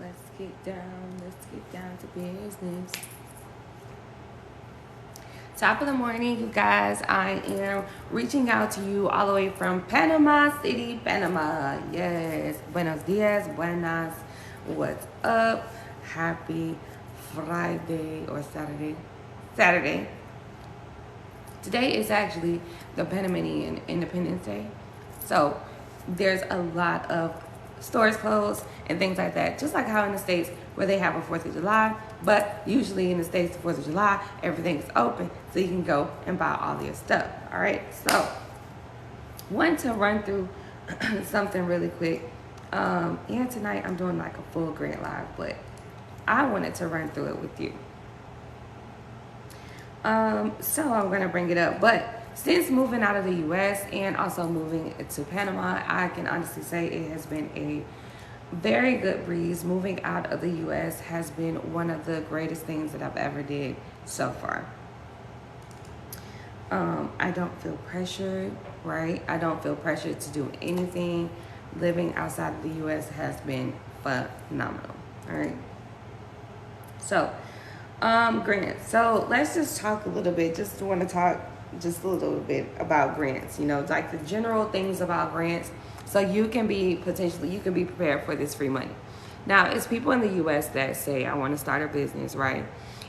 Let's get down to business. Top of the morning, you guys. I am reaching out to you all the way from Panama City, Panama. Yes. Buenos dias, buenas. What's up? Happy Friday or Saturday. Saturday. Today is actually the Panamanian Independence Day. So there's a lot of stores closed and things like that. Just like how in the States where they have a 4th of July, but usually in the States, the 4th of July, everything's open so you can go and buy all your stuff. All right. So want to run through something really quick. And tonight I'm doing like a full grant live, but I wanted to run through it with you. So I'm going to bring it up. But since moving out of the U.S. and also moving to Panama, I can honestly say it has been a very good breeze. Moving out of the U.S. has been one of the greatest things that I've ever did so far. I don't feel pressured, right? I don't feel pressured to do anything. Living outside of the U.S. has been phenomenal, all right? So, grants. So let's just talk a little bit. Just want to talk just a little bit about grants. You know, like the general things about grants, so you can be prepared for this free money. Now, it's people in the U.S. that say, "I want to start a business," right?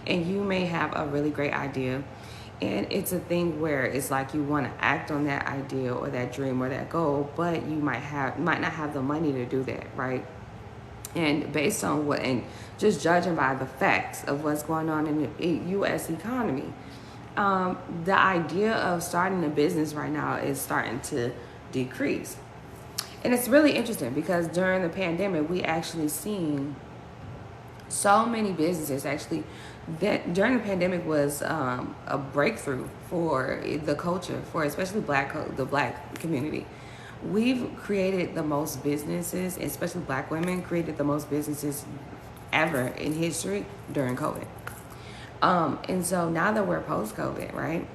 And you may have a really great idea, and it's a thing where it's like you want to act on that idea or that dream or that goal, but you might not have the money to do that, right? And based on and just judging by the facts of what's going on in the U.S. economy, the idea of starting a business right now is starting to decrease. And it's really interesting because during the pandemic, we actually seen so many businesses actually that during the pandemic was a breakthrough for the culture, for especially the black community. We've created the most businesses, especially black women created the most businesses ever in history during COVID. And so now that we're post-COVID, right?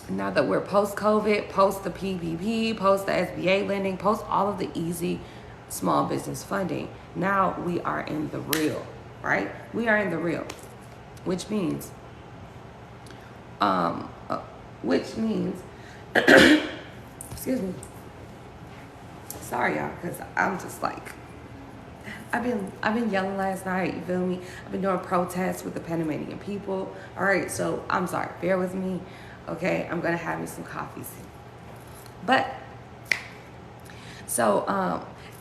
Now that we're post-COVID, post the PPP, post the SBA lending, post all of the easy small business funding, now we are in the real, right? We are in the real, which means, excuse me. Sorry, y'all, because I'm just like, I've been yelling last night, you feel me? I've been doing protests with the Panamanian people. All right, so I'm sorry, bear with me. Okay, I'm gonna have me some coffee soon. But so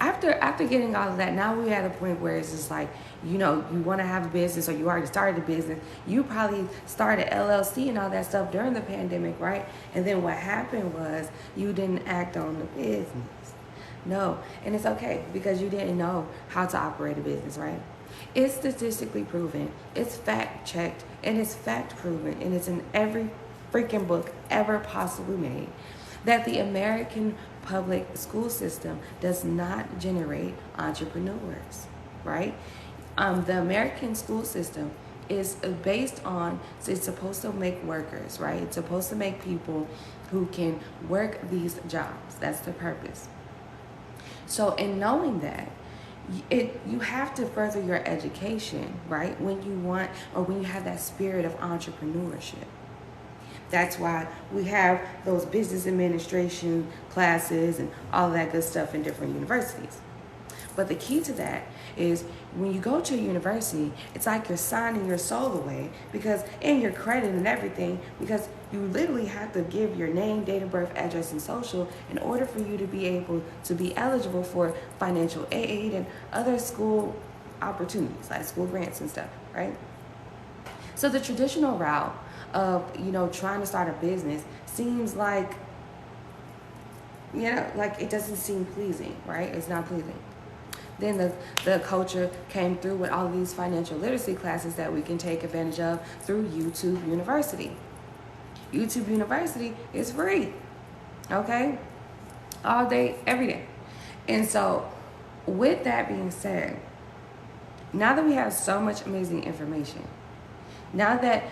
after getting all of that, now we're at a point where it's just like, you know, you want to have a business or you already started a business. You probably started LLC and all that stuff during the pandemic, right? And then what happened was you didn't act on the business. No, and it's okay because you didn't know how to operate a business, right? It's statistically proven, it's fact checked, and it's fact proven, and it's in every freaking book ever possibly made that the American public school system does not generate entrepreneurs, right? The American school system is based on, so it's supposed to make workers, right? It's supposed to make people who can work these jobs. That's the purpose. So in knowing that, you have to further your education, right? When you want, or when you have that spirit of entrepreneurship. That's why we have those business administration classes and all that good stuff in different universities. But the key to that is when you go to a university, it's like you're signing your soul away and your credit and everything, because you literally have to give your name, date of birth, address, and social in order for you to be able to be eligible for financial aid and other school opportunities, like school grants and stuff, right? So the traditional route of, you know, trying to start a business seems like, you know, like it doesn't seem pleasing, right? It's not pleasing. Then the culture came through with all of these financial literacy classes that we can take advantage of through YouTube University. YouTube University is free, okay? All day, every day. And so with that being said, now that we have so much amazing information, now that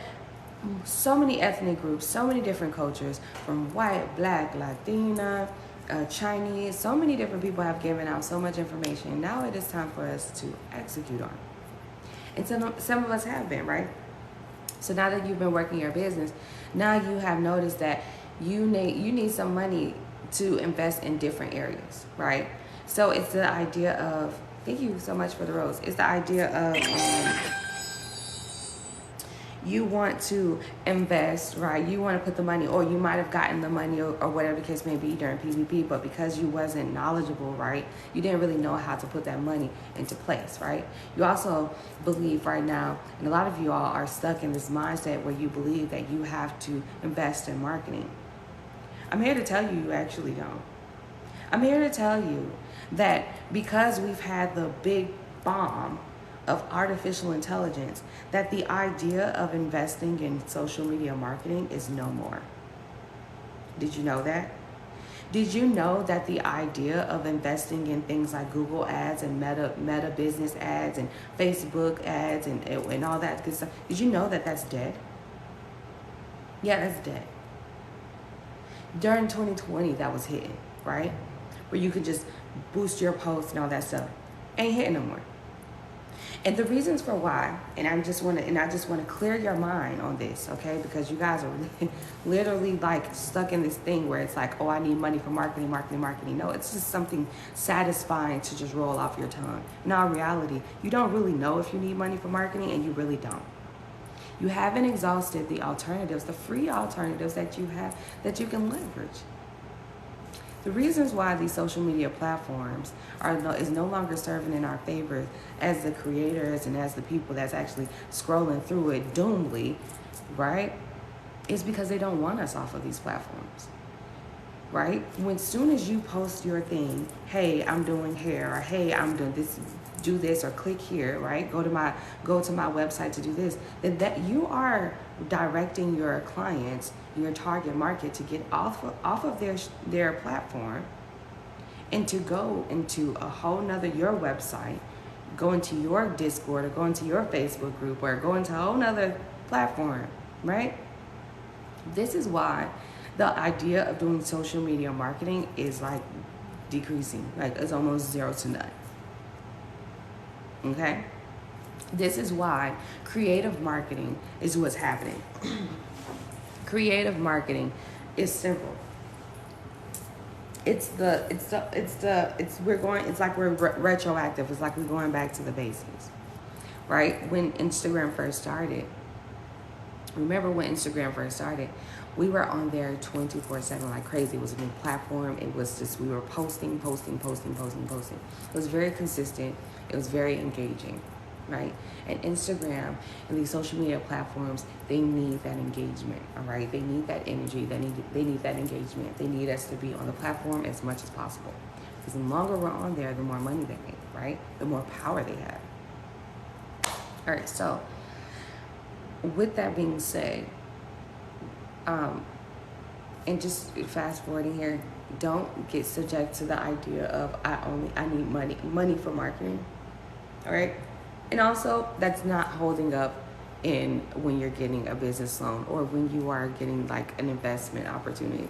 so many ethnic groups, so many different cultures, from white, black, Latina, Chinese. So many different people have given out so much information. Now it is time for us to execute on it. And some of us have been, right? So now that you've been working your business, now you have noticed that you need some money to invest in different areas, right? So it's the idea of, thank you so much for the rose. It's the idea of you want to invest, right? You want to put the money, or you might have gotten the money or whatever the case may be during PvP, but because you wasn't knowledgeable, right? You didn't really know how to put that money into place, right? You also believe right now, and a lot of you all are stuck in this mindset where you believe that you have to invest in marketing. I'm here to tell you, you actually don't. I'm here to tell you that because we've had the big bomb of artificial intelligence, that the idea of investing in social media marketing is no more. Did you know that? Did you know that the idea of investing in things like Google ads and meta business ads and Facebook ads and all that good stuff, did you know that that's dead? Yeah, that's dead. During 2020, that was hitting, right? Where you could just boost your posts and all that stuff. Ain't hitting no more. And the reasons for why, and I just want to clear your mind on this, okay? Because you guys are literally like stuck in this thing where it's like, oh, I need money for marketing. No, it's just something satisfying to just roll off your tongue. Now, in reality, you don't really know if you need money for marketing, and you really don't. You haven't exhausted the alternatives, the free alternatives that you have that you can leverage. The reasons why these social media platforms is no longer serving in our favor as the creators and as the people that's actually scrolling through it doomly, right, is because they don't want us off of these platforms, right? When soon as you post your thing, hey, I'm doing hair, or hey, I'm doing this, do this, or click here, right? Go to my website to do this. That you are directing your clients, your target market, to get off of their platform and to go into a whole nother, your website, go into your Discord, or go into your Facebook group, or go into a whole nother platform, right? This is why the idea of doing social media marketing is like decreasing, like it's almost 0 to none. Okay? This is why creative marketing is what's happening. Creative marketing is simple. It's like we're retroactive. It's like we're going back to the basics, right? When Instagram first started, remember when Instagram first started, we were on there 24/7 like crazy. It was a new platform. It was just, we were posting. It was very consistent. It was very engaging, right? And Instagram and these social media platforms, they need that engagement, all right? They need that energy. They need that engagement. They need us to be on the platform as much as possible. Because the longer we're on there, the more money they make, right? The more power they have. All right, so with that being said, and just fast forwarding here, don't get subject to the idea of I need money for marketing, all right? And also, that's not holding up in when you're getting a business loan or when you are getting like an investment opportunity.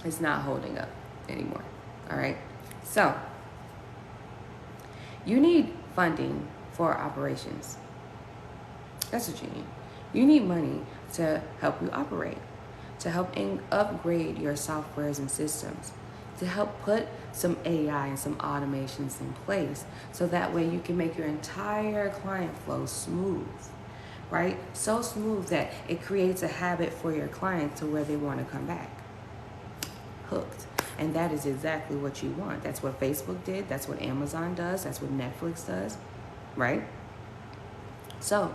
It's not holding up anymore, all right? So, you need funding for operations. That's what you need. You need money to help you operate, to help upgrade your softwares and systems, to help put some AI and some automations in place so that way you can make your entire client flow smooth, right? So smooth that it creates a habit for your client to where they want to come back. Hooked. And that is exactly what you want. That's what Facebook did. That's what Amazon does. That's what Netflix does, right? So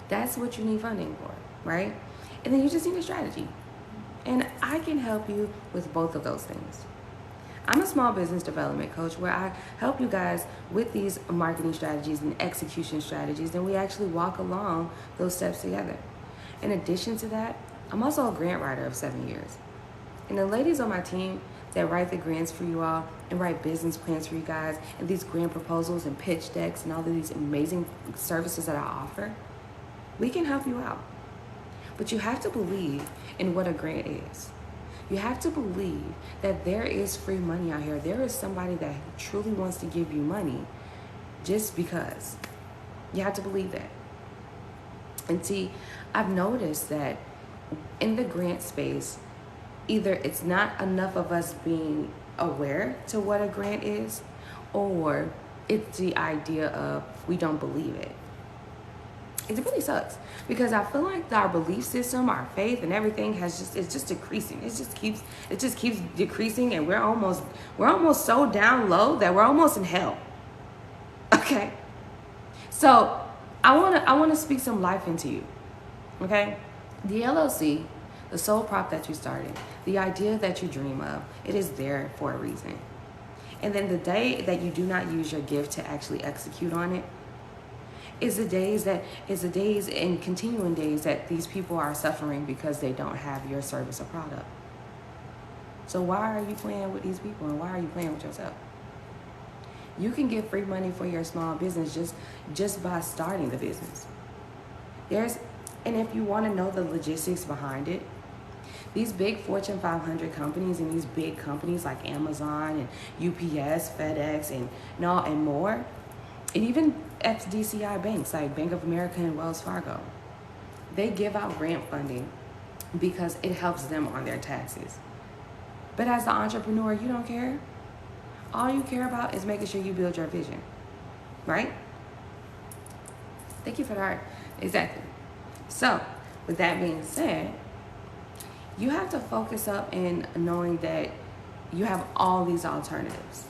that's what you need funding for, right? And then you just need a strategy. And I can help you with both of those things. I'm a small business development coach where I help you guys with these marketing strategies and execution strategies, and we actually walk along those steps together. In addition to that, I'm also a grant writer of 7 years. And the ladies on my team that write the grants for you all and write business plans for you guys and these grant proposals and pitch decks and all of these amazing services that I offer, we can help you out. But you have to believe in what a grant is. You have to believe that there is free money out here. There is somebody that truly wants to give you money just because. You have to believe that. And see, I've noticed that in the grant space, either it's not enough of us being aware to what a grant is, or it's the idea of we don't believe it. It really sucks because I feel like our belief system, our faith, and everything it's just decreasing. It just keeps decreasing, and we're almost so down low that we're almost in hell. Okay, so I wanna speak some life into you. Okay, the LLC, the sole prop that you started, the idea that you dream of, it is there for a reason. And then the day that you do not use your gift to actually execute on it, is the days and continuing days that these people are suffering because they don't have your service or product. So why are you playing with these people, and why are you playing with yourself? You can get free money for your small business just by starting the business. And if you want to know the logistics behind it, these big Fortune 500 companies and these big companies like Amazon and UPS, FedEx, and more, and even FDCI banks like Bank of America and Wells Fargo, they give out grant funding because it helps them on their taxes. But as the entrepreneur, you don't care. All you care about is making sure you build your vision, right? Thank you for that. Exactly. So, with that being said, you have to focus up in knowing that you have all these alternatives.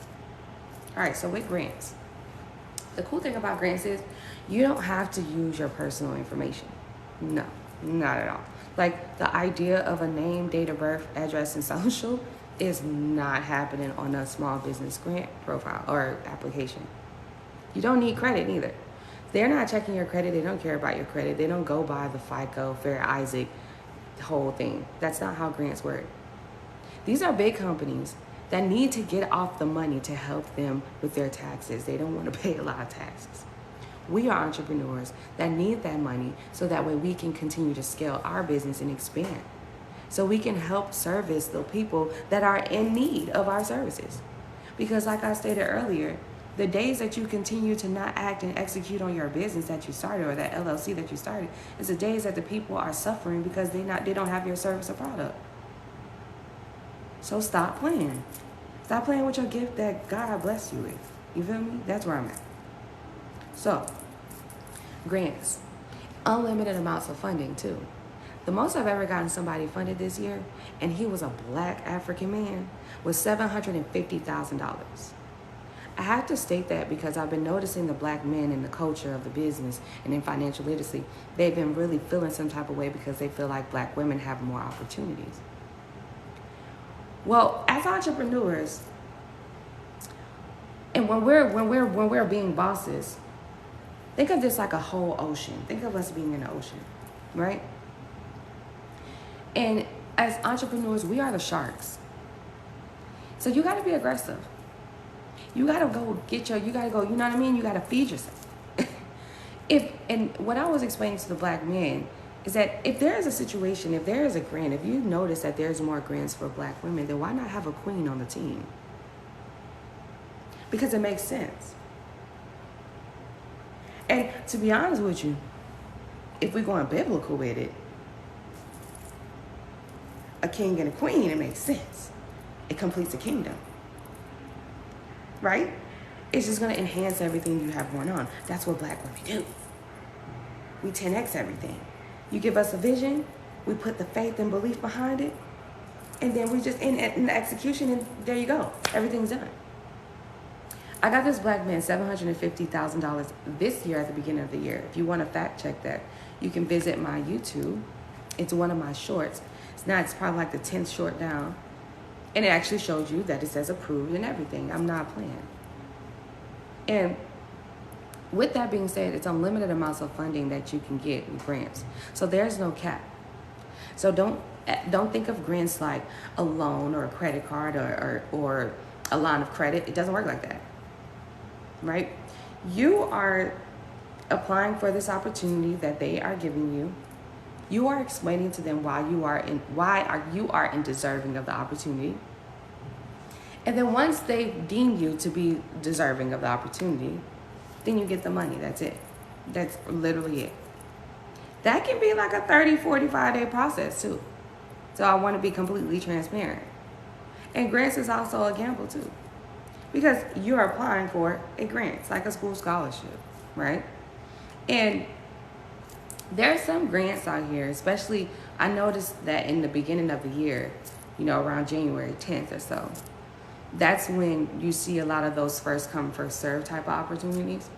All right, so with grants, the cool thing about grants is you don't have to use your personal information. No, not at all. Like the idea of a name, date of birth, address, and social is not happening on a small business grant profile or application. You don't need credit either. They're not checking your credit. They don't care about your credit. They don't go by the FICO, Fair Isaac whole thing. That's not how grants work. These are big companies that need to get off the money to help them with their taxes. They don't want to pay a lot of taxes. We are entrepreneurs that need that money so that way we can continue to scale our business and expand. So we can help service the people that are in need of our services. Because like I stated earlier, the days that you continue to not act and execute on your business that you started or that LLC that you started is the days that the people are suffering because they don't have your service or product. So stop playing. Stop playing with your gift that God blessed you with. You feel me? That's where I'm at. So, grants. Unlimited amounts of funding too. The most I've ever gotten somebody funded this year, and he was a Black African man, was $750,000. I have to state that because I've been noticing the Black men in the culture of the business and in financial literacy, they've been really feeling some type of way because they feel like Black women have more opportunities. Well, as entrepreneurs, and when we're being bosses, think of this like a whole ocean. Think of us being in the ocean, right? And as entrepreneurs, we are the sharks. So you got to be aggressive. You got to go you got to go, you know what I mean? You got to feed yourself. And what I was explaining to the Black men is that if there is a situation, if there is a grant, if you notice that there's more grants for Black women, then why not have a queen on the team? Because it makes sense. And to be honest with you, if we're going biblical with it, a king and a queen, it makes sense. It completes a kingdom. Right? It's just going to enhance everything you have going on. That's what Black women do. We 10x everything. You give us a vision, we put the faith and belief behind it, and then we just in the execution, and there you go. Everything's done. I got this Black man $750,000 this year at the beginning of the year. If you want to fact check that, you can visit my YouTube. It's one of my shorts. It's probably like the 10th short down. And it actually shows you that it says approved and everything. I'm not playing. And with that being said, it's unlimited amounts of funding that you can get with grants. So there's no cap. So don't think of grants like a loan or a credit card or a line of credit. It doesn't work like that. Right? You are applying for this opportunity that they are giving you. You are explaining to them why you are deserving of the opportunity. And then once they deem you to be deserving of the opportunity, then you get the money. That's it. That's literally it. That can be like a 30, 45-day process too. So I want to be completely transparent. And grants is also a gamble too. Because you're applying for a grant. It's like a school scholarship, right? And there's some grants out here, especially I noticed that in the beginning of the year, around January 10th or so, that's when you see a lot of those first come, first serve type of opportunities.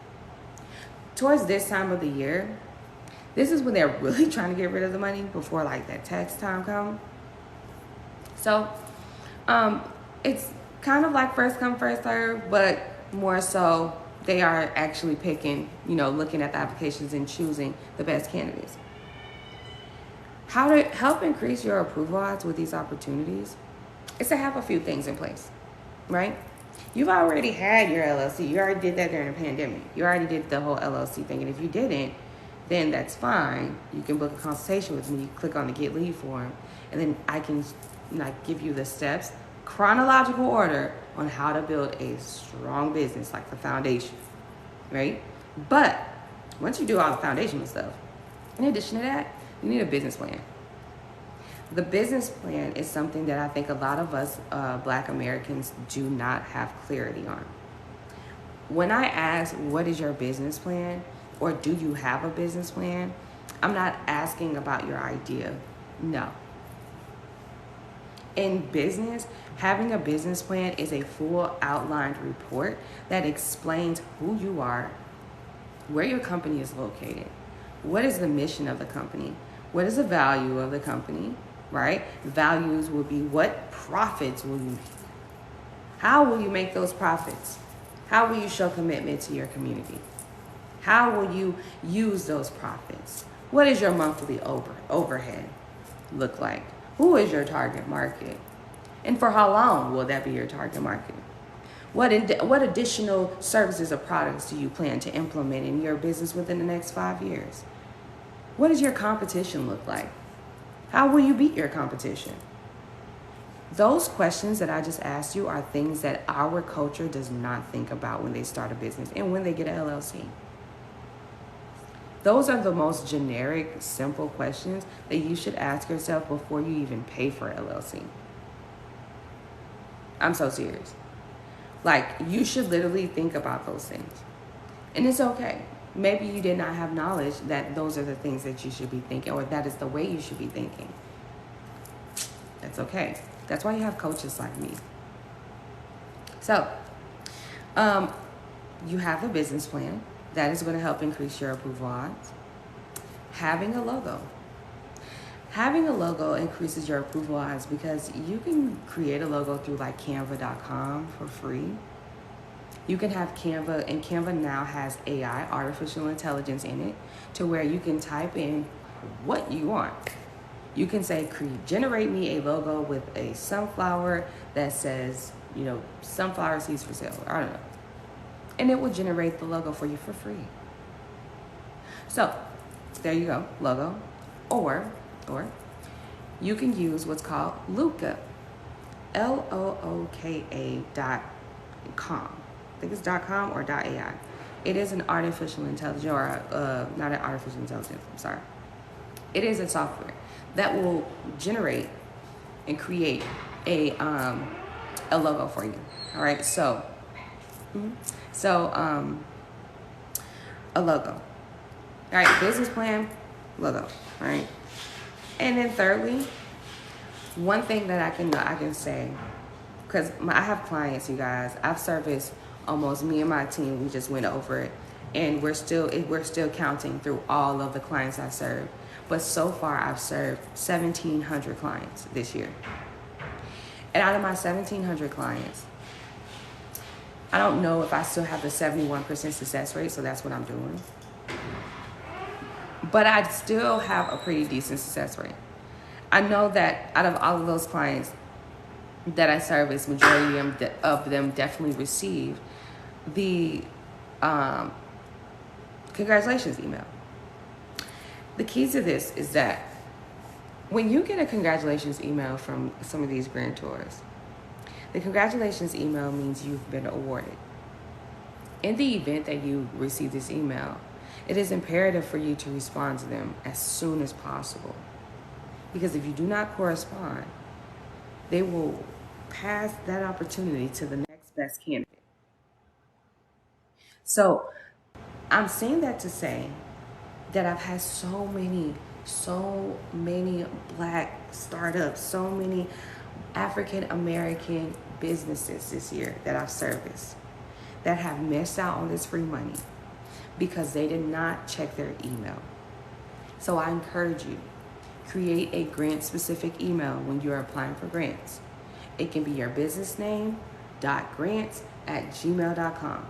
Towards this time of the year, this is when they're really trying to get rid of the money before like that tax time comes. So it's kind of like first come, first serve, but more so they are actually picking, looking at the applications and choosing the best candidates. How to help increase your approval odds with these opportunities is to have a few things in place, right? You've already had your LLC. You already did that during the pandemic. You already did the whole LLC thing. And if you didn't, then that's fine. You can book a consultation with me. You click on the Get Lead form, and then I can give you the steps, chronological order on how to build a strong business, like the foundation, right? But once you do all the foundational stuff, in addition to that, you need a business plan. The business plan is something that I think a lot of us Black Americans do not have clarity on. When I ask, what is your business plan? Or do you have a business plan? I'm not asking about your idea. No. In business, having a business plan is a full outlined report that explains who you are, where your company is located, what is the mission of the company, what is the value of the company, right? Values will be what profits will you make? How will you make those profits? How will you show commitment to your community? How will you use those profits? What is your monthly overhead look like? Who is your target market? And for how long will that be your target market? What additional services or products do you plan to implement in your business within the next 5 years? What does your competition look like? How will you beat your competition? Those questions that I just asked you are things that our culture does not think about when they start a business and when they get an LLC. Those are the most generic, simple questions that you should ask yourself before you even pay for LLC. I'm so serious. Like, you should literally think about those things. And it's okay. Maybe you did not have knowledge that those are the things that you should be thinking, or that is the way you should be thinking. That's okay. That's why you have coaches like me. So, you have a business plan. That is going to help increase your approval odds. Having a logo. Having a logo increases your approval odds because you can create a logo through like canva.com for free. You can have Canva, and Canva now has AI, artificial intelligence in it, to where you can type in what you want. You can say, generate me a logo with a sunflower that says, sunflower seeds for sale. I don't know. And it will generate the logo for you for free. So there you go, logo. Or you can use what's called Looka, LOOKA.com. I think it's .com or .ai. It is an artificial intelligence, or not an artificial intelligence, I'm sorry. It is a software that will generate and create a logo for you. All right, so a logo. All right, business plan, logo. All right, and then thirdly, one thing that I can say, because I have clients, you guys. I've serviced almost, me and my team. We just went over it, and we're still counting through all of the clients I served. But so far, I've served 1,700 clients this year. And out of my 1,700 clients, I don't know if I still have the 71% success rate, so that's what I'm doing. But I still have a pretty decent success rate. I know that out of all of those clients that I service, majority of them definitely received the congratulations email. The key to this is that When you get a congratulations email from some of these grantors, the congratulations email means you've been awarded. In the event that you receive this email, it is imperative for you to respond to them as soon as possible. Because if you do not correspond, they will pass that opportunity to the next best candidate. So I'm saying that to say that I've had so many black startups, so many African American businesses this year that I've serviced that have missed out on this free money because they did not check their email. So I encourage you, create a grant specific email when you're applying for grants. It can be your business name .grants@gmail.com.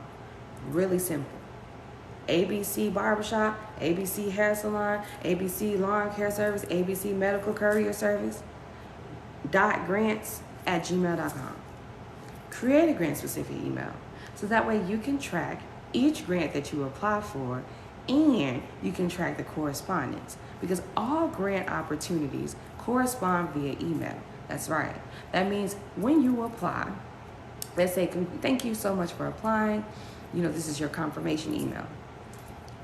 Really simple. ABC Barbershop, ABC Hair Salon, ABC Lawn Care Service, ABC Medical Courier Service, .grants@gmail.com. Create a grant specific email so that way you can track each grant that you apply for and you can track the correspondence because all grant opportunities correspond via email. That's right. That means when you apply, let's say, thank you so much for applying. This is your confirmation email.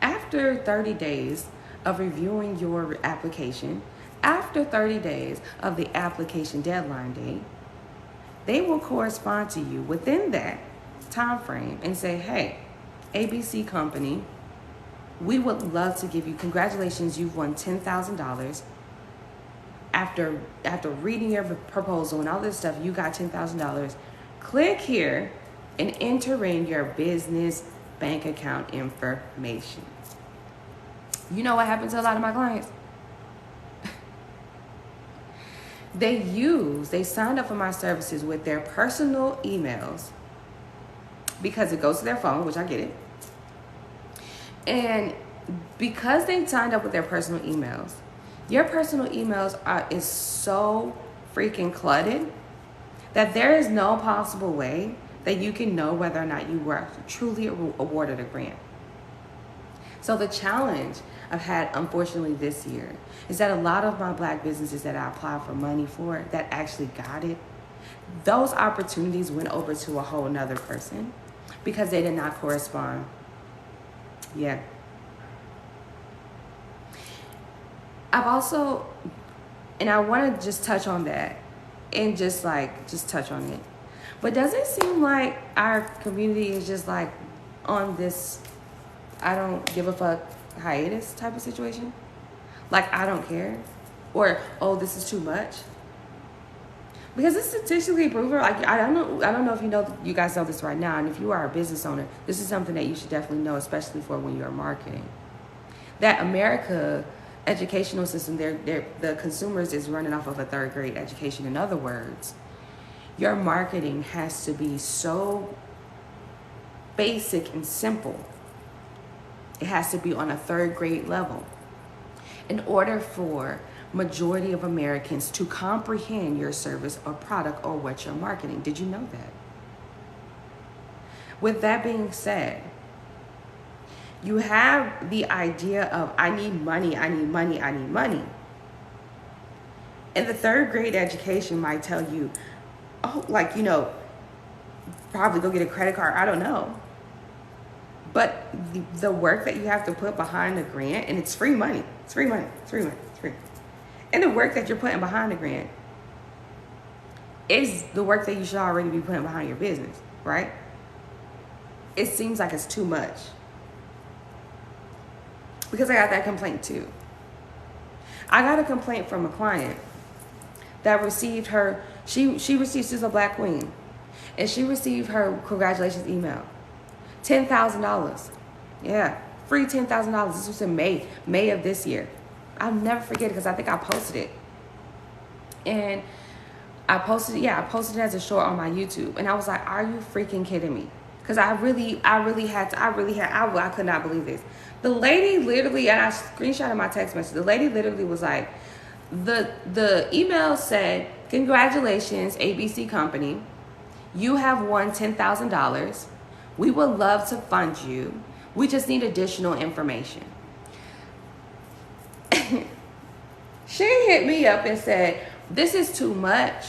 After 30 days of reviewing your application, after 30 days of the application deadline date, they will correspond to you within that time frame and say, hey, ABC company, we would love to give you, congratulations, you've won $10,000. After reading your proposal and all this stuff, you got $10,000. Click here and enter in your business bank account information. You know what happened to a lot of my clients? They signed up for my services with their personal emails because it goes to their phone, which I get it. And because they signed up with their personal emails, your personal emails is so freaking cluttered that there is no possible way that you can know whether or not you were truly awarded a grant. So the challenge I've had, unfortunately, this year is that a lot of my black businesses that I applied for money for that actually got it, those opportunities went over to a whole nother person because they did not correspond. Yeah. I've also, and I want to just touch on that and just touch on it. But does it seem like our community is just like on this I don't give a fuck hiatus type of situation? Like, I don't care? Or, oh, this is too much? Because it's statistically proven. Like, I don't know if you guys know this right now, and if you are a business owner, this is something that you should definitely know, especially for when you're marketing. That America educational system, the consumers is running off of a third grade education. In other words, your marketing has to be so basic and simple. It has to be on a third grade level in order for majority of Americans to comprehend your service or product or what you're marketing. Did you know that? With that being said, you have the idea of I need money. And the third grade education might tell you, oh, probably go get a credit card. I don't know. But the work that you have to put behind the grant, and it's free money. It's free money. And the work that you're putting behind the grant is the work that you should already be putting behind your business, right? It seems like it's too much. Because I got that complaint too. I got a complaint from a client that received she's a black queen, and she received her congratulations email. $10,000. Yeah, free $10,000. This was in May of this year. I'll never forget it because I think I posted it. And I posted it as a short on my YouTube. And I was like, are you freaking kidding me? Because I could not believe this. The lady literally, and I screenshotted my text message, the lady literally was like, the email said, congratulations, ABC company. You have won $10,000. We would love to fund you. We just need additional information. Shut She hit me up and said, this is too much.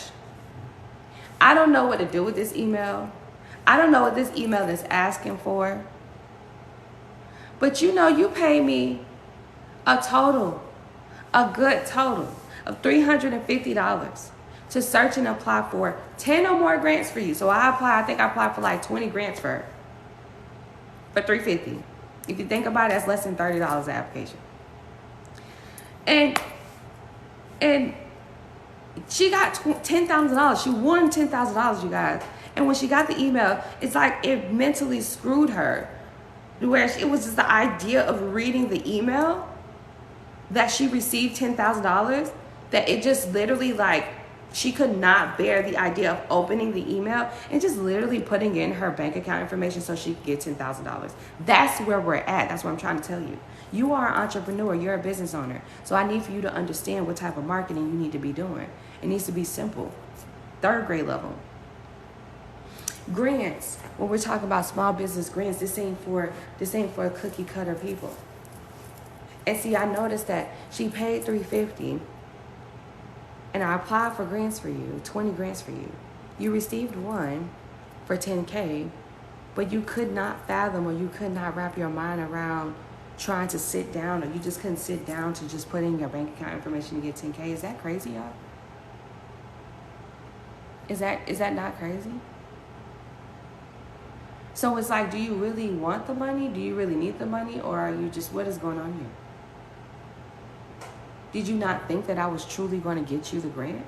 I don't know what to do with this email. I don't know what this email is asking for. But you pay me a good total of $350 to search and apply for 10 or more grants for you. So I think I applied for like 20 grants for her for $350. If you think about it, that's less than $30 an application. And she got $10,000. She won $10,000, you guys. And when she got the email, it's like it mentally screwed her. Where it was just the idea of reading the email that she received $10,000, that it just literally like she could not bear the idea of opening the email and just literally putting in her bank account information so she could get $10,000. That's where we're at. That's what I'm trying to tell you. You are an entrepreneur. You're a business owner. So I need for you to understand what type of marketing you need to be doing. It needs to be simple. 3rd grade level. Grants. When we're talking about small business grants, this ain't for cookie cutter people. And see, I noticed that she paid $350, and I applied for grants for you, 20 grants for you. You received one for $10K, but you could not fathom, or you could not wrap your mind around trying to sit down, or you just couldn't sit down to just put in your bank account information to get $10K. Is that crazy, y'all? Is that not crazy? So it's like, do you really want the money? Do you really need the money? Or are you just, what is going on here? Did you not think that I was truly going to get you the grant?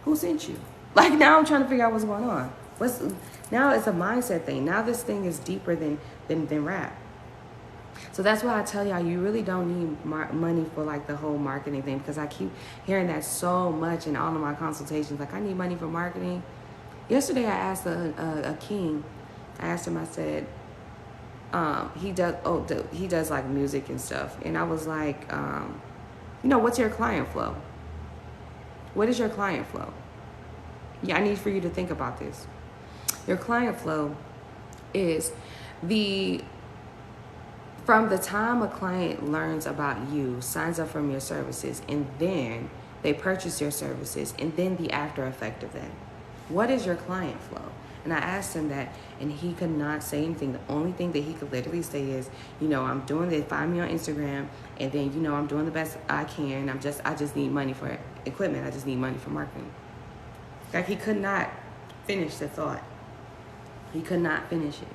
Who sent you? Like, now I'm trying to figure out what's going on. Now it's a mindset thing. Now this thing is deeper than rap. So that's why I tell y'all, you really don't need money for like the whole marketing thing, because I keep hearing that so much in all of my consultations. Like, I need money for marketing. Yesterday I asked a king, I asked him, I said, he does like music and stuff. And I was like, what's your client flow? What is your client flow? Yeah, I need for you to think about this. Your client flow is from the time a client learns about you, signs up from your services, and then they purchase your services, and then the after effect of that. What is your client flow? And I asked him that, and he could not say anything. The only thing that he could literally say is, I'm doing this, find me on Instagram, and then, I'm doing the best I can. I just need money for equipment. I just need money for marketing. Like, he could not finish the thought. He could not finish it.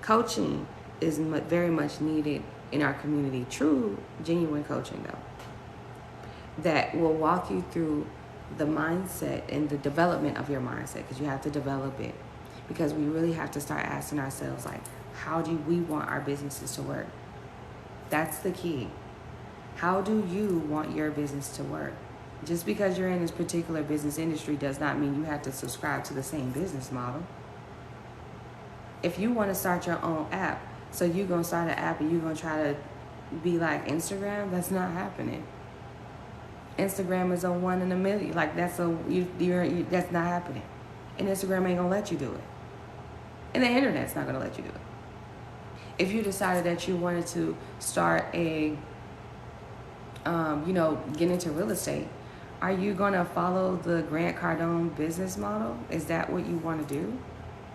Coaching is very much needed in our community. True, genuine coaching, though, that will walk you through the mindset and the development of your mindset, because you have to develop it, because we really have to start asking ourselves, like, how do we want our businesses to work? That's the key. How do you want your business to work? Just because you're in this particular business industry does not mean you have to subscribe to the same business model. If you want to start your own app, so you're going to start an app and you're going to try to be like Instagram, that's not happening. Instagram is a 1 in a million. Like, that's that's not happening. And Instagram ain't gonna let you do it. And the internet's not gonna let you do it. If you decided that you wanted to start get into real estate, are you gonna follow the Grant Cardone business model? Is that what you want to do?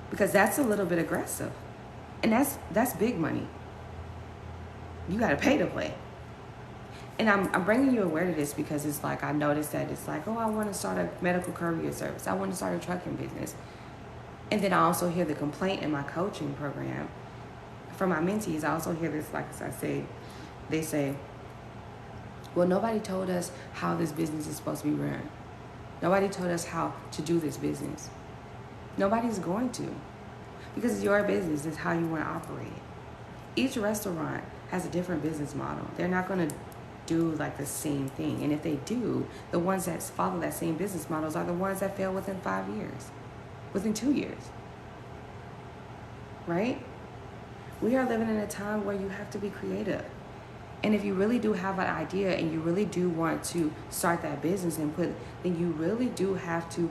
Because that's a little bit aggressive, and that's big money. You gotta pay to play. And I'm bringing you aware to this because it's like, I noticed that it's like, oh, I want to start a medical courier service. I want to start a trucking business. And then I also hear the complaint in my coaching program from my mentees. I also hear this, like I said, they say, well, nobody told us how this business is supposed to be run. Nobody told us how to do this business. Nobody's going to, because it's your business. It's how you want to operate it. Each restaurant has a different business model. They're not going to do like the same thing. And if they do, the ones that follow that same business models are the ones that fail within 5 years, within 2 years, right? We are living in a time where you have to be creative. And if you really do have an idea and you really do want to start that business then you really do have to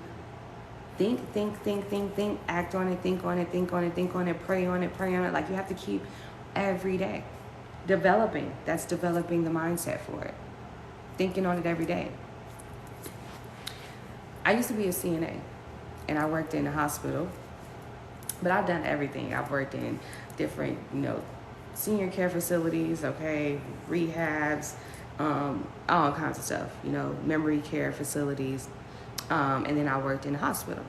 think, act on it, think on it, pray on it. Like, you have to keep every day. That's developing the mindset for it. Thinking on it every day. I used to be a CNA, and I worked in a hospital, but I've done everything. I've worked in different, senior care facilities, okay, rehabs, all kinds of stuff, memory care facilities, and then I worked in a hospital.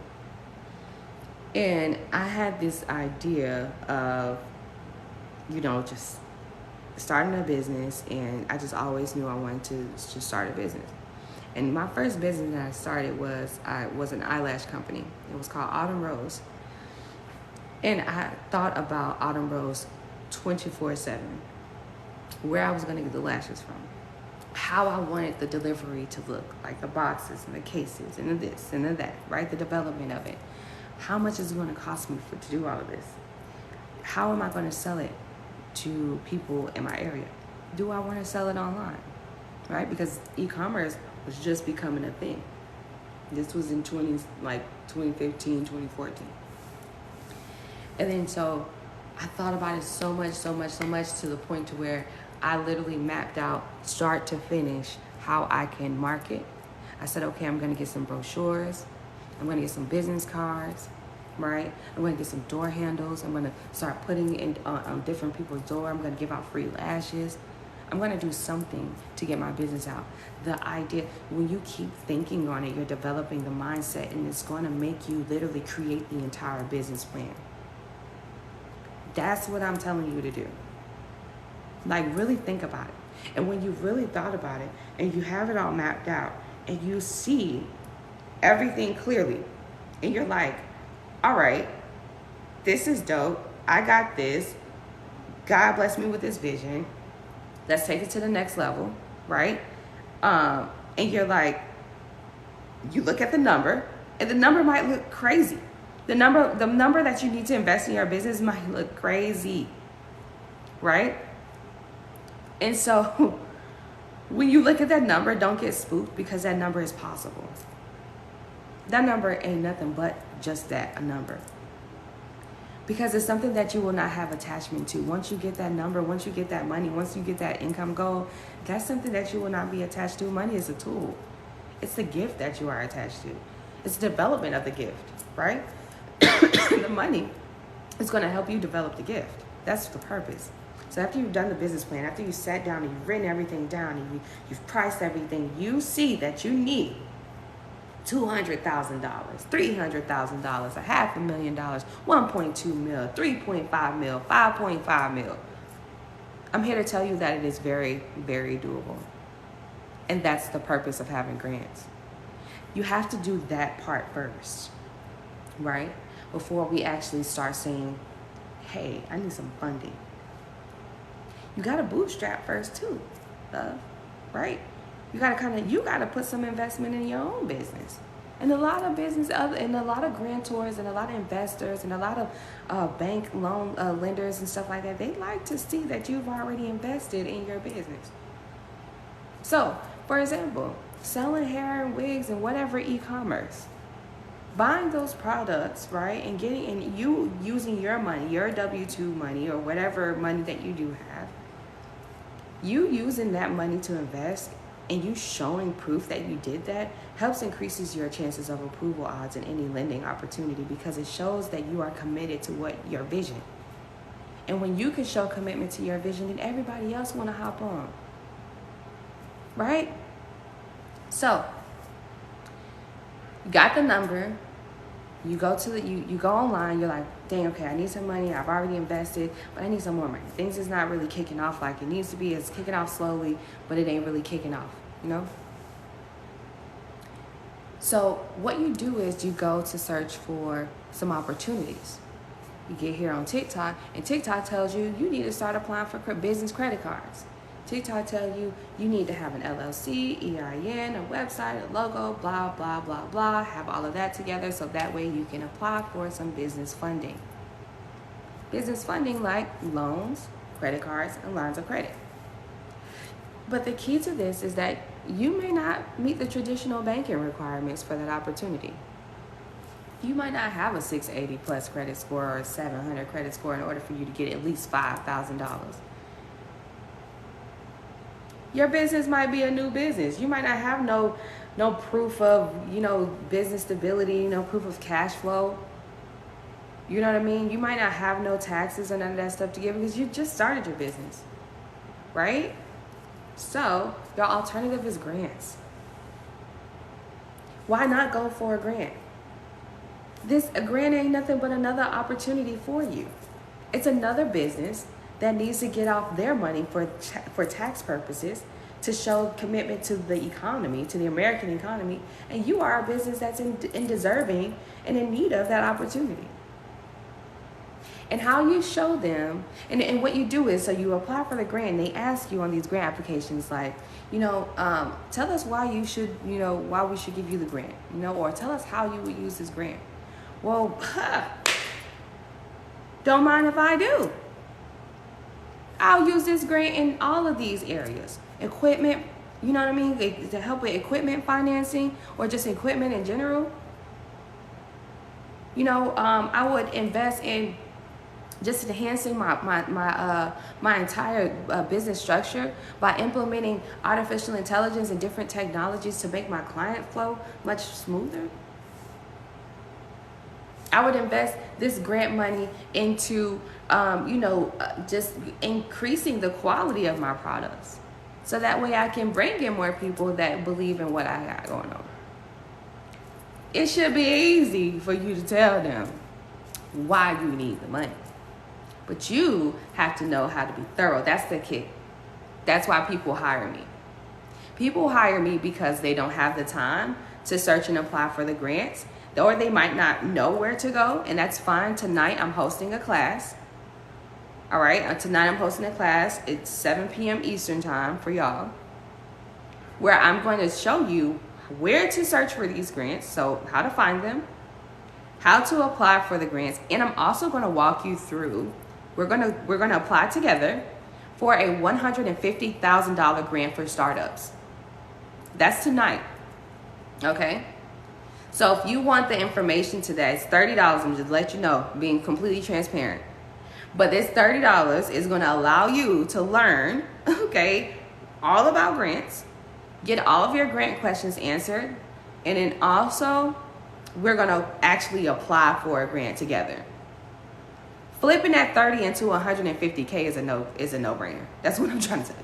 And I had this idea of, just starting a business, and I just always knew I wanted to just start a business. And my first business that I started was an eyelash company. It was called Autumn Rose. And I thought about Autumn Rose 24/7, where I was going to get the lashes from, how I wanted the delivery to look, like the boxes and the cases and the this and the that, right? The development of it. How much is it going to cost me to do all of this? How am I going to sell it to people in my area? Do I want to sell it online, right? Because e-commerce was just becoming a thing. This was in 2015, 2014. And then so I thought about it so much to the point to where I literally mapped out start to finish how I can market. I said, okay, I'm going to get some brochures. I'm going to get some business cards, right? I'm going to get some door handles. I'm going to start putting in on different people's door. I'm going to give out free lashes. I'm going to do something to get my business out. The idea, when you keep thinking on it, you're developing the mindset, and it's going to make you literally create the entire business plan. That's what I'm telling you to do. Like, really think about it. And when you've really thought about it and you have it all mapped out and you see everything clearly and you're like, all right, this is dope. I got this. God bless me with this vision. Let's take it to the next level, right? And you're like, you look at the number, and the number might look crazy. The number that you need to invest in your business might look crazy, right? And so when you look at that number, don't get spooked, because that number is possible. That number ain't nothing but just that, a number. Because it's something that you will not have attachment to. Once you get that number, once you get that money, once you get that income goal, that's something that you will not be attached to. Money is a tool. It's the gift that you are attached to. It's the development of the gift, right? The money is going to help you develop the gift. That's the purpose. So after you've done the business plan, after you've sat down and you've written everything down and you've priced everything, you see that you need $200,000, $300,000, $500,000, $1.2 million, $3.5 million, $5.5 million. I'm here to tell you that it is very, very doable. And that's the purpose of having grants. You have to do that part first, right? Before we actually start saying, hey, I need some funding. You got to bootstrap first too, love, right? You got to put some investment in your own business. And a lot of and a lot of grantors and a lot of investors and a lot of bank loan lenders and stuff like that, they like to see that you've already invested in your business. So, for example, selling hair and wigs and whatever e-commerce, buying those products, right, and you using your money, your W-2 money or whatever money that you do have, you using that money to invest and you showing proof that you did that helps increases your chances of approval odds in any lending opportunity, because it shows that you are committed to your vision. And when you can show commitment to your vision, then everybody else want to hop on, right? So you got the number. You go to you go online, you're like, dang, okay, I need some money. I've already invested, but I need some more money. Things is not really kicking off like it needs to be. It's kicking off slowly, but it ain't really kicking off, So what you do is you go to search for some opportunities. You get here on TikTok, and TikTok tells you need to start applying for business credit cards. TikTok tell you need to have an LLC, EIN, a website, a logo, blah, blah, blah, blah. Have all of that together so that way you can apply for some business funding. Business funding like loans, credit cards, and lines of credit. But the key to this is that you may not meet the traditional banking requirements for that opportunity. You might not have a 680 plus credit score or a 700 credit score in order for you to get at least $5,000. Your business might be a new business. You might not have no proof of, business stability, no proof of cash flow. You know what I mean? You might not have no taxes or none of that stuff to give because you just started your business, right? So your alternative is grants. Why not go for a grant? A grant ain't nothing but another opportunity for you. It's another business that needs to get off their money for tax purposes to show commitment to the economy, to the American economy, and you are a business that's in deserving and in need of that opportunity. And how you show them, and what you do is, so you apply for the grant, and they ask you on these grant applications, like, tell us why we should give you the grant, or tell us how you would use this grant. Well, don't mind if I do. I'll use this grant in all of these areas. Equipment, you know what I mean? To help with equipment financing or just equipment in general. I would invest in just enhancing my entire business structure by implementing artificial intelligence and different technologies to make my client flow much smoother. I would invest this grant money into, just increasing the quality of my products. So that way I can bring in more people that believe in what I got going on. It should be easy for you to tell them why you need the money. But you have to know how to be thorough. That's the kick. That's why people hire me. People hire me because they don't have the time to search and apply for the grants, or they might not know where to go, and that's fine. Tonight I'm hosting a class. All right, tonight I'm hosting a class. It's 7 p.m. Eastern time for y'all, where I'm going to show you where to search for these grants, so how to find them, how to apply for the grants, and I'm also going to walk you through. We're gonna apply together for a $150,000 grant for startups. That's tonight. Okay. So if you want the information to that, it's $30. I'm just let you know, being completely transparent. But this $30 is going to allow you to learn, okay, all about grants, get all of your grant questions answered, and then also we're going to actually apply for a grant together. Flipping that 30 into 150K is a no-brainer. That's what I'm trying to say.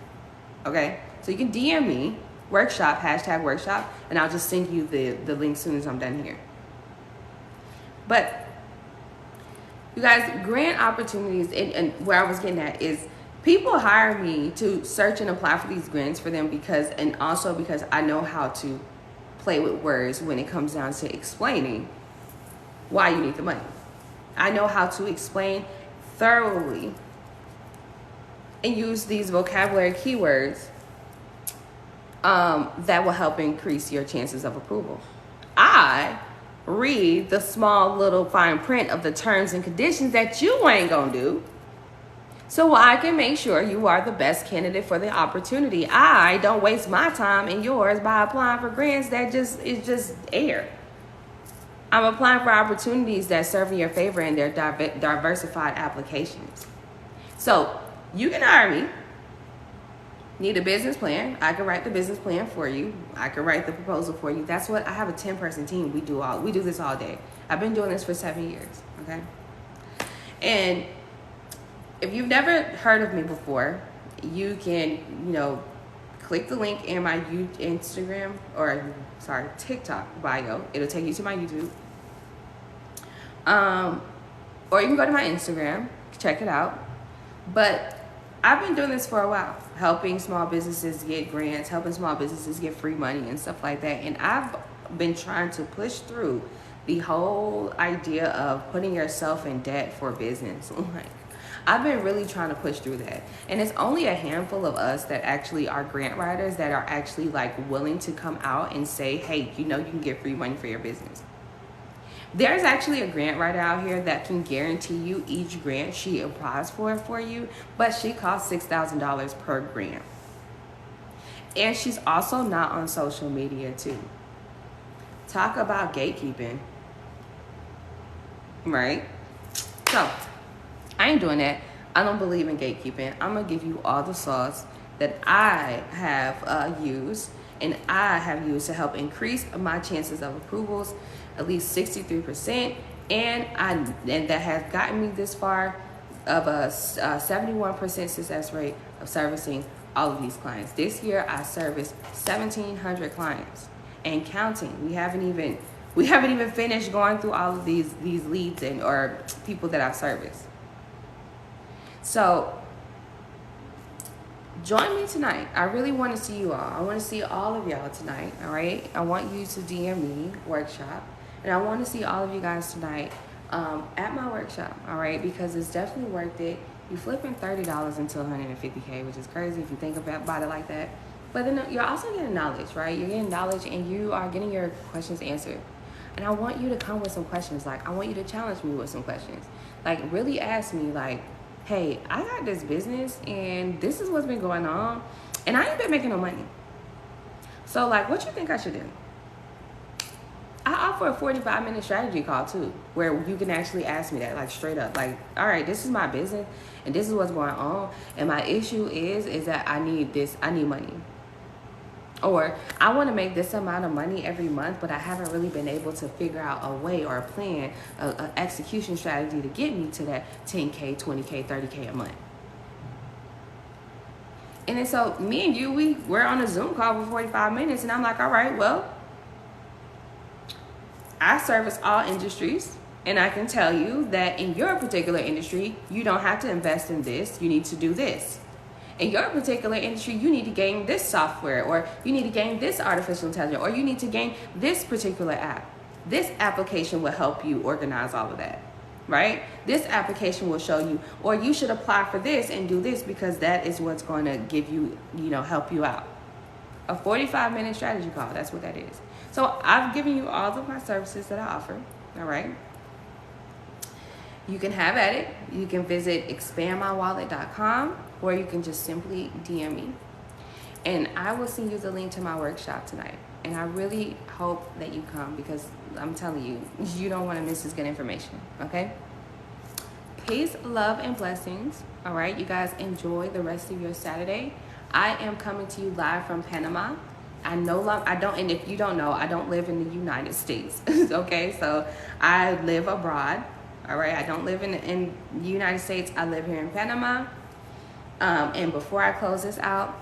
Okay? So you can DM me, workshop, #workshop, and I'll just send you the link as soon as I'm done here. But you guys, grant opportunities, and where I was getting at is people hire me to search and apply for these grants for them because I know how to play with words when it comes down to explaining why you need the money. I know how to explain thoroughly and use these vocabulary keywords that will help increase your chances of approval. I read the small little fine print of the terms and conditions that you ain't gonna do, so I can make sure you are the best candidate for the opportunity. I don't waste my time and yours by applying for grants that is just air. I'm applying for opportunities that serve in your favor in their diversified applications. So you can hire me. Need a business plan? I can write the business plan for you. I can write the proposal for you. That's what I have, a 10-person team. We do this all day. I've been doing this for 7 years. Okay. And if you've never heard of me before, you can, click the link in my TikTok bio. It'll take you to my YouTube. Or you can go to my Instagram, check it out. But I've been doing this for a while, helping small businesses get grants, helping small businesses get free money and stuff like that. And I've been trying to push through the whole idea of putting yourself in debt for business. I've been really trying to push through that. And it's only a handful of us that actually are grant writers that are actually willing to come out and say, hey, you can get free money for your business. There's actually a grant writer out here that can guarantee you each grant she applies for you, but she costs $6,000 per grant. And she's also not on social media too. Talk about gatekeeping. Right? So I ain't doing that. I don't believe in gatekeeping. I'm going to give you all the sauce that I have used and I have used to help increase my chances of approvals at least 63%, and that has gotten me this far of a 71% success rate of servicing all of these clients. This year I serviced 1,700 clients and counting. We haven't even finished going through all of these leads or people that I've serviced. So join me tonight. I really want to see you all. I want to see all of y'all tonight, all right? I want you to DM me workshop, and I want to see all of you guys tonight at my workshop, all right? Because it's definitely worth it. You're flipping $30 into $150K, which is crazy if you think about it like that. But then you're also getting knowledge, right? You're getting knowledge, and you are getting your questions answered. And I want you to come with some questions. Like, I want you to challenge me with some questions. Like, really ask me, like, hey, I got this business, and this is what's been going on, and I ain't been making no money. So, like, what you think I should do? I offer a 45-minute strategy call, too, where you can actually ask me that, like, straight up. Like, all right, this is my business, and this is what's going on, and my issue is that I need money. Or I want to make this amount of money every month, but I haven't really been able to figure out a way or a plan, an execution strategy to get me to that 10K, 20K, 30K a month. And then so me and you, we're on a Zoom call for 45 minutes, and I'm like, all right, well, I service all industries, and I can tell you that in your particular industry, you don't have to invest in this. You need to do this. In your particular industry, you need to gain this software, or you need to gain this artificial intelligence, or you need to gain this particular app. This application will help you organize all of that, right? This application will show you, or you should apply for this and do this because that is what's going to give you, help you out. A 45-minute strategy call, that's what that is. So I've given you all of my services that I offer, all right? You can have at it. You can visit expandmywallet.com, or you can just simply DM me. And I will send you the link to my workshop tonight. And I really hope that you come, because I'm telling you, you don't want to miss this good information, okay? Peace, love, and blessings. All right, you guys enjoy the rest of your Saturday. I am coming to you live from Panama. And if you don't know, I don't live in the United States, okay? So I live abroad. All right, I don't live in the United States. I live here in Panama. And before I close this out,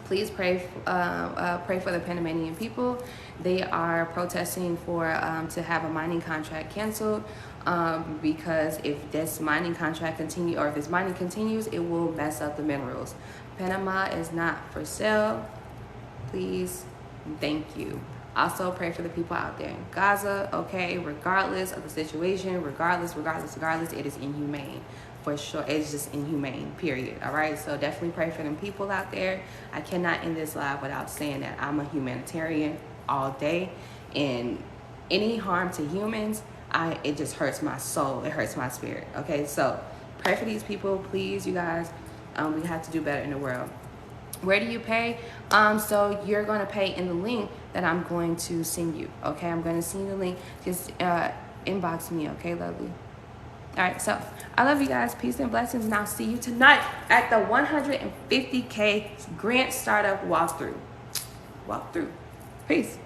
please pray for the Panamanian people. They are protesting to have a mining contract canceled because if this mining continues, it will mess up the minerals. Panama is not for sale. Please, thank you. Also pray for the people out there in Gaza, okay? Regardless of the situation, regardless, it is inhumane. For sure, it's just inhumane, period, all right? So definitely pray for them people out there. I cannot end this live without saying that I'm a humanitarian all day, and any harm to humans, it just hurts my soul. It hurts my spirit, okay? So pray for these people, please, you guys. We have to do better in the world. Where do you pay? So you're going to pay in the link that I'm going to send you, okay? I'm going to send you the link. Just inbox me, okay, lovely? All right, so I love you guys. Peace and blessings, and I'll see you tonight at the 150K Grant Startup Walkthrough. Peace.